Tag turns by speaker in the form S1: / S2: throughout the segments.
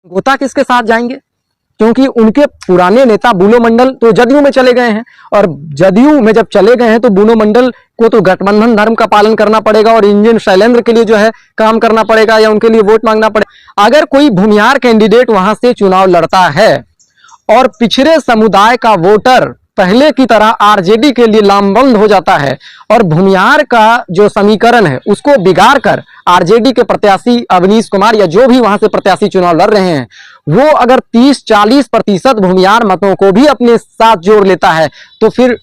S1: गोता किसके साथ जाएंगे, क्योंकि उनके पुराने नेता बुलो मंडल तो जदयू में चले गए हैं, और जदयू में जब चले गए हैं तो बुलो मंडल को तो गठबंधन धर्म का पालन करना पड़ेगा और इंजीनियर शैलेंद्र के लिए जो है काम करना पड़ेगा या उनके लिए वोट मांगना पड़ेगा। अगर कोई भूमिहार कैंडिडेट वहां से चुनाव लड़ता है और पिछड़े समुदाय का वोटर पहले की तरह आरजेडी के लिए लामबंद हो जाता है और भूमिहार का जो समीकरण है उसको बिगाड़ कर आरजेडी के प्रत्याशी अवनीश कुमार या जो भी वहां से प्रत्याशी चुनाव लड़ रहे हैं वो अगर 30-40% भूमिहार मतों को भी अपने साथ जोड़ लेता है तो फिर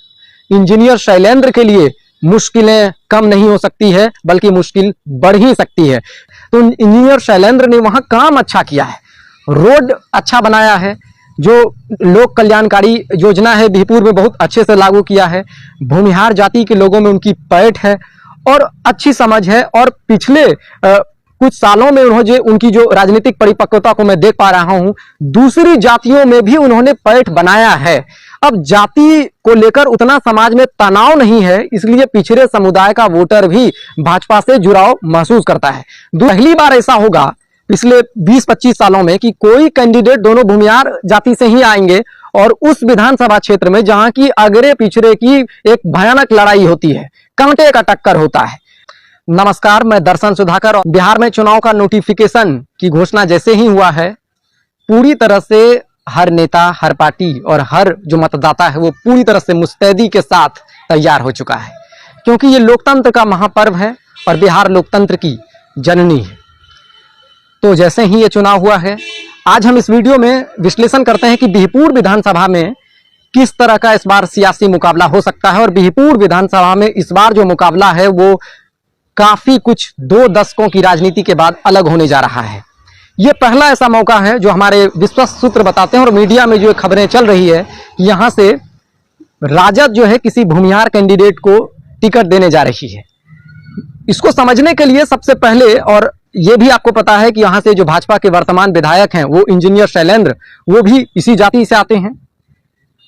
S1: इंजीनियर शैलेंद्र के लिए मुश्किलें कम नहीं हो सकती है, बल्कि मुश्किल बढ़ ही सकती है। तो इंजीनियर शैलेंद्र ने वहां काम अच्छा किया है, रोड अच्छा बनाया है, जो लोक कल्याणकारी योजना है बिहपुर में बहुत अच्छे से लागू किया है, भूमिहार जाति के लोगों में उनकी पैठ है और अच्छी समझ है, और पिछले कुछ सालों में उन्होंने उनकी जो राजनीतिक परिपक्वता को मैं देख पा रहा हूं, दूसरी जातियों में भी उन्होंने पैठ बनाया है। अब जाति को लेकर उतना समाज में तनाव नहीं है, इसलिए पिछड़े समुदाय का वोटर भी भाजपा से जुड़ाव महसूस करता है। पहली बार ऐसा होगा पिछले 20-25 सालों में कि कोई कैंडिडेट दोनों भूमिहार जाति से ही आएंगे और उस विधानसभा क्षेत्र में जहां की अगड़े पिछड़े की एक भयानक लड़ाई होती है, कांटे का टक्कर होता है। नमस्कार, मैं दर्शन सुधाकर। बिहार में चुनाव का नोटिफिकेशन की घोषणा जैसे ही हुआ है, पूरी तरह से हर नेता, हर पार्टी और हर जो मतदाता है वो पूरी तरह से मुस्तैदी के साथ तैयार हो चुका है, क्योंकि ये लोकतंत्र का महापर्व है और बिहार लोकतंत्र की जननी है। तो जैसे ही ये चुनाव हुआ है, आज हम इस वीडियो में विश्लेषण करते हैं कि बिहपुर विधानसभा में किस तरह का इस बार सियासी मुकाबला हो सकता है, और बिहपुर विधानसभा में इस बार जो मुकाबला है वो काफी कुछ 2 दशकों की राजनीति के बाद अलग होने जा रहा है। ये पहला ऐसा मौका है जो हमारे विश्वस्त सूत्र बताते हैं और मीडिया में जो खबरें चल रही है, यहाँ से राजद जो है किसी भूमिहार कैंडिडेट को टिकट देने जा रही है। इसको समझने के लिए सबसे पहले, और ये भी आपको पता है कि यहाँ से जो भाजपा के वर्तमान विधायक हैं वो इंजीनियर शैलेंद्र, वो भी इसी जाति से आते हैं।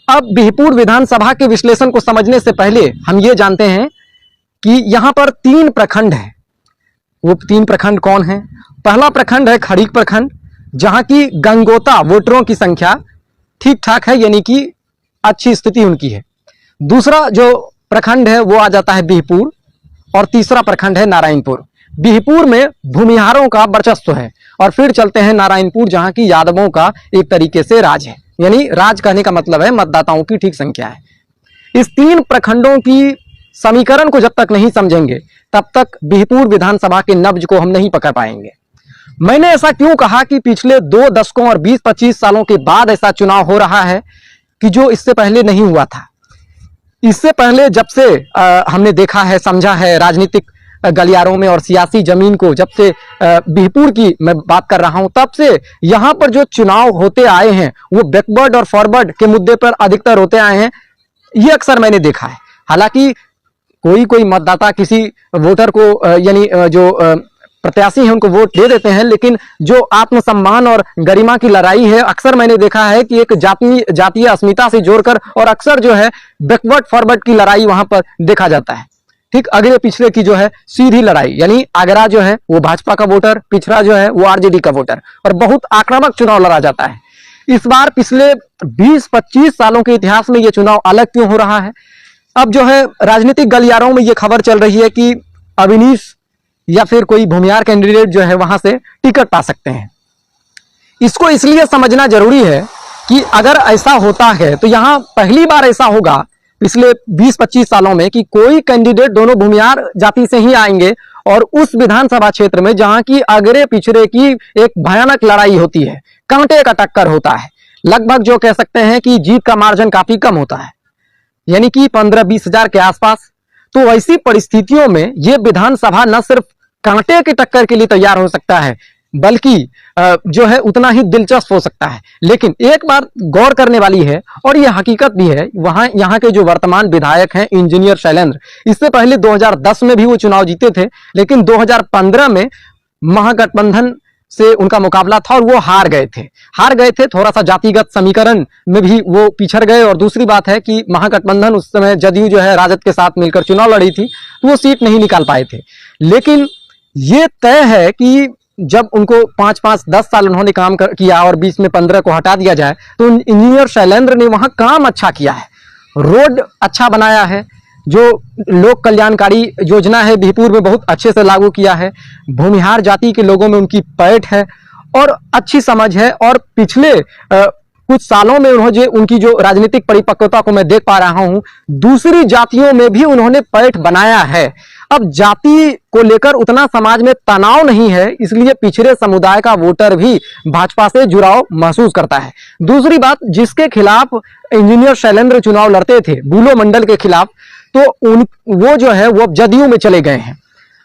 S1: अब बिहपुर विधानसभा के विश्लेषण को समझने से पहले हम ये जानते हैं कि यहाँ पर 3 प्रखंड है। वो 3 प्रखंड कौन है? पहला प्रखंड है खड़ीक प्रखंड, जहां की गंगोता वोटरों की संख्या ठीक ठाक है, यानी कि अच्छी स्थिति उनकी है। दूसरा जो प्रखंड है वो आ जाता है बिहपुर, और तीसरा प्रखंड है नारायणपुर। बिहपुर में भूमिहारों का वर्चस्व है, और फिर चलते हैं नारायणपुर, जहां की यादवों का एक तरीके से राज है, यानी राज कहने का मतलब है मतदाताओं की ठीक संख्या है। इस 3 प्रखंडों की समीकरण को जब तक नहीं समझेंगे तब तक बिहपुर विधानसभा के नब्ज को हम नहीं पकड़ पाएंगे। मैंने ऐसा क्यों कहा कि पिछले 2 दशकों और 20-25 सालों के बाद ऐसा चुनाव हो रहा है कि जो इससे पहले नहीं हुआ था। इससे पहले जब से हमने देखा है, समझा है राजनीतिक गलियारों में और सियासी जमीन को, जब से बिहपुर की मैं बात कर रहा हूं, तब से यहां पर जो चुनाव होते आए हैं वो बैकवर्ड और फॉरवर्ड के मुद्दे पर अधिकतर होते आए हैं। ये अक्सर मैंने देखा है। हालांकि कोई मतदाता किसी वोटर को यानी जो प्रत्याशी है उनको वोट दे देते हैं, लेकिन जो आत्मसम्मान और गरिमा की लड़ाई है, अक्सर मैंने देखा है कि एक जातीय अस्मिता से जोड़कर, और अक्सर जो है बैकवर्ड फॉरवर्ड की लड़ाई वहां पर देखा जाता है। ठीक अगले पिछले की जो है सीधी लड़ाई, यानी आगरा जो है वो भाजपा का वोटर, पिछड़ा जो है वो आरजेडी का वोटर, और बहुत आक्रामक चुनाव लड़ा जाता है। इस बार पिछले 20-25 सालों के इतिहास में ये चुनाव अलग क्यों हो रहा है? अब जो है राजनीतिक गलियारों में ये खबर चल रही है कि अवनीश या फिर कोई भूमिहार कैंडिडेट जो है वहां से टिकट पा सकते हैं। इसको इसलिए समझना जरूरी है कि अगर ऐसा होता है तो यहाँ पहली बार ऐसा होगा पिछले 20-25 सालों में कि कोई कैंडिडेट दोनों भूमिहार जाति से ही आएंगे और उस विधानसभा क्षेत्र में जहां की अगड़े पिछड़े की एक भयानक लड़ाई होती है, कांटे का टक्कर होता है, लगभग जो कह सकते हैं कि जीत का मार्जिन काफी कम होता है, यानी कि 15-20 हजार के आसपास। तो ऐसी परिस्थितियों में यह विधानसभा न सिर्फ कांटे की टक्कर के लिए तैयार हो सकता है, बल्कि जो है उतना ही दिलचस्प हो सकता है। लेकिन एक बात गौर करने वाली है, और यह हकीकत भी है, यहाँ के जो वर्तमान विधायक हैं इंजीनियर शैलेंद्र, इससे पहले 2010 में भी वो चुनाव जीते थे, लेकिन 2015 में महागठबंधन से उनका मुकाबला था और वो हार गए थे। थोड़ा सा जातिगत समीकरण में भी वो पिछड़ गए, और दूसरी बात है कि महागठबंधन उस समय जदयू जो है राजद के साथ मिलकर चुनाव लड़ी थी, तो वो सीट नहीं निकाल पाए थे। लेकिन ये तय है कि जब उनको 5-5-10 साल उन्होंने काम किया और बीच में 15 को हटा दिया जाए, तो इंजीनियर शैलेंद्र ने वहां काम अच्छा किया है, रोड अच्छा बनाया है, जो लोक कल्याणकारी योजना है बिहपुर में बहुत अच्छे से लागू किया है, भूमिहार जाति के लोगों में उनकी पैठ है और अच्छी समझ है। और पिछले कुछ सालों में उन्होंने उनकी जो राजनीतिक परिपक्वता को मैं देख पा रहा हूं, दूसरी जातियों में भी उन्होंने पैठ बनाया है। अब जाति को लेकर उतना समाज में तनाव नहीं है, इसलिए पिछड़े समुदाय का वोटर भी भाजपा से जुड़ाव महसूस करता है। दूसरी बात, जिसके खिलाफ इंजीनियर शैलेंद्र चुनाव लड़ते थे बूलो मंडल के खिलाफ, तो वो जो है वो अब जदयू में चले गए हैं।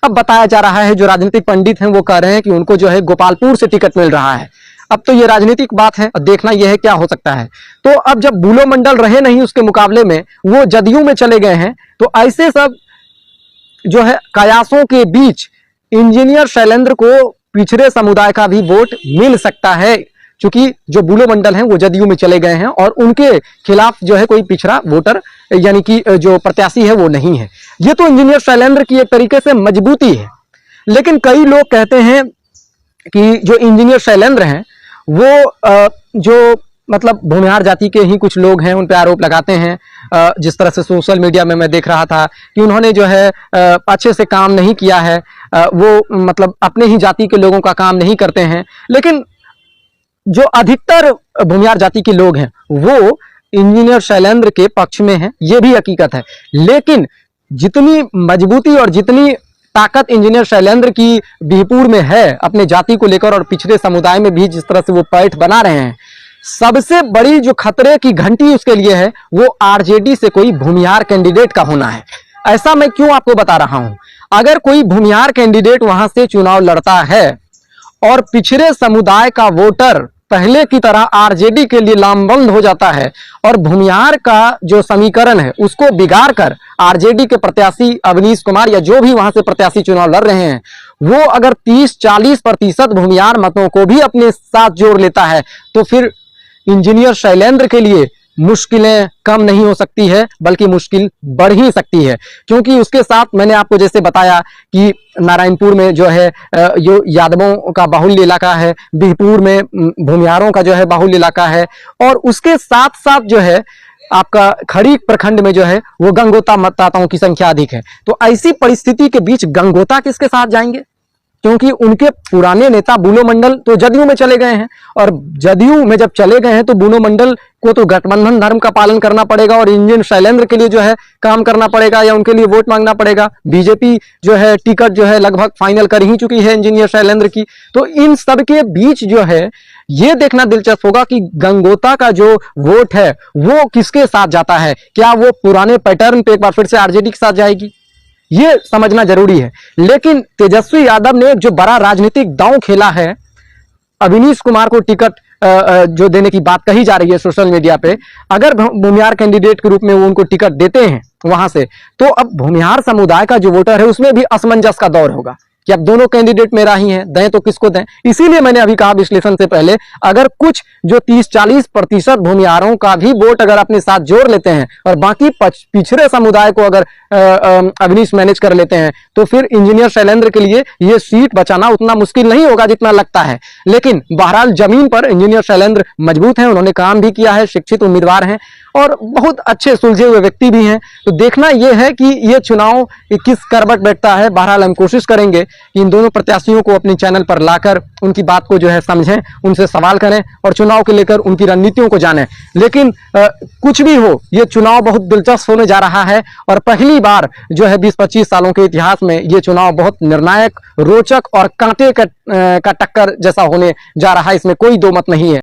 S1: अब बताया जा रहा है, जो राजनीतिक पंडित हैं वो कह रहे हैं कि उनको जो है गोपालपुर से टिकट मिल रहा है। अब तो ये राजनीतिक बात है, देखना यह है क्या हो सकता है। तो अब जब बूलो मंडल रहे नहीं उसके मुकाबले में वो जदयू में चले गए हैं, तो ऐसे सब जो है कयासों के बीच इंजीनियर शैलेंद्र को पिछड़े समुदाय का भी वोट मिल सकता है, क्योंकि जो बूलो मंडल हैं वो जदयू में चले गए हैं और उनके खिलाफ जो है कोई पिछड़ा वोटर यानी कि जो प्रत्याशी है वो नहीं है। ये तो इंजीनियर शैलेंद्र की एक तरीके से मजबूती है। लेकिन कई लोग कहते हैं कि जो इंजीनियर शैलेंद्र हैं वो जो मतलब भूमिहार जाति के ही कुछ लोग हैं उन पर आरोप लगाते हैं। जिस तरह से सोशल मीडिया में मैं देख रहा था कि उन्होंने जो है अच्छे से काम नहीं किया है, वो मतलब अपने ही जाति के लोगों का काम नहीं करते हैं। लेकिन जो अधिकतर भूमिहार जाति के लोग हैं वो इंजीनियर शैलेंद्र के पक्ष में हैं, ये भी हकीकत है। लेकिन जितनी मजबूती और जितनी ताकत इंजीनियर शैलेंद्र की बिहपुर में है अपने जाति को लेकर और पिछड़े समुदाय में भी जिस तरह से वो पैठ बना रहे हैं, सबसे बड़ी जो खतरे की घंटी उसके लिए है वो आरजेडी से कोई भूमिहार कैंडिडेट का होना है। ऐसा मैं क्यों आपको बता रहा हूं, अगर कोई भूमिहार कैंडिडेट वहां से चुनाव लड़ता है और पिछड़े समुदाय का वोटर पहले की तरह आरजेडी के लिए लामबंद हो जाता है और भूमिहार का जो समीकरण है उसको बिगाड़ कर आरजेडी के प्रत्याशी अवनीश कुमार या जो भी वहां से प्रत्याशी चुनाव लड़ रहे हैं वो अगर 30-40% भूमिहार मतों को भी अपने साथ जोड़ लेता है, तो फिर इंजीनियर शैलेंद्र के लिए मुश्किलें कम नहीं हो सकती है बल्कि मुश्किल बढ़ ही सकती है। क्योंकि उसके साथ मैंने आपको जैसे बताया कि नारायणपुर में जो है जो यादवों का बाहुल्य इलाका है, बिहपुर में भूमिहारों का जो है बाहुल्य इलाका है, और उसके साथ साथ जो है आपका खड़ी प्रखंड में जो है वो गंगोता मतदाताओं की संख्या अधिक है। तो ऐसी परिस्थिति के बीच गंगोता किसके साथ जाएंगे, क्योंकि उनके पुराने नेता बूलो मंडल तो जदयू में चले गए हैं, और जदयू में जब चले गए हैं तो बूलो मंडल को तो गठबंधन धर्म का पालन करना पड़ेगा और इंजीनियर शैलेंद्र के लिए जो है काम करना पड़ेगा या उनके लिए वोट मांगना पड़ेगा। बीजेपी जो है टिकट जो है लगभग फाइनल कर ही चुकी है इंजीनियर शैलेंद्र की। तो इन सब के बीच जो है ये देखना दिलचस्प होगा कि गंगोता का जो वोट है वो किसके साथ जाता है, क्या वो पुराने पैटर्न पे एक बार फिर से आरजेडी के साथ जाएगी, ये समझना जरूरी है। लेकिन तेजस्वी यादव ने जो बड़ा राजनीतिक दांव खेला है, अवनीश कुमार को टिकट जो देने की बात कही जा रही है सोशल मीडिया पे, अगर भूमिहार कैंडिडेट के रूप में वो उनको टिकट देते हैं वहां से, तो अब भूमिहार समुदाय का जो वोटर है उसमें भी असमंजस का दौर होगा कि अब दोनों कैंडिडेट मेरा ही हैं, दें तो किसको दें। इसीलिए मैंने अभी कहा विश्लेषण से पहले, अगर कुछ जो 30-40% भूमिहारों का भी वोट अगर अपने साथ जोड़ लेते हैं और बाकी पिछड़े समुदाय को अगर अवनीश मैनेज कर लेते हैं, तो फिर इंजीनियर शैलेंद्र के लिए ये सीट बचाना उतना मुश्किल नहीं होगा जितना लगता है। लेकिन बहरहाल जमीन पर इंजीनियर शैलेंद्र मजबूत हैं, उन्होंने काम भी किया है, शिक्षित उम्मीदवार हैं और बहुत अच्छे सुलझे हुए व्यक्ति भी हैं। तो देखना यह है कि ये चुनाव किस करवट बैठता है। बहरहाल हम कोशिश करेंगे कि इन दोनों प्रत्याशियों को अपने चैनल पर लाकर उनकी बात को जो है समझें, उनसे सवाल करें और चुनाव के लेकर उनकी रणनीतियों को जानें। लेकिन कुछ भी हो, ये चुनाव बहुत दिलचस्प होने जा रहा है और पहली बार जो है 20-25 सालों के इतिहास में ये चुनाव बहुत निर्णायक, रोचक और कांटे का टक्कर जैसा होने जा रहा है, इसमें कोई दो मत नहीं है।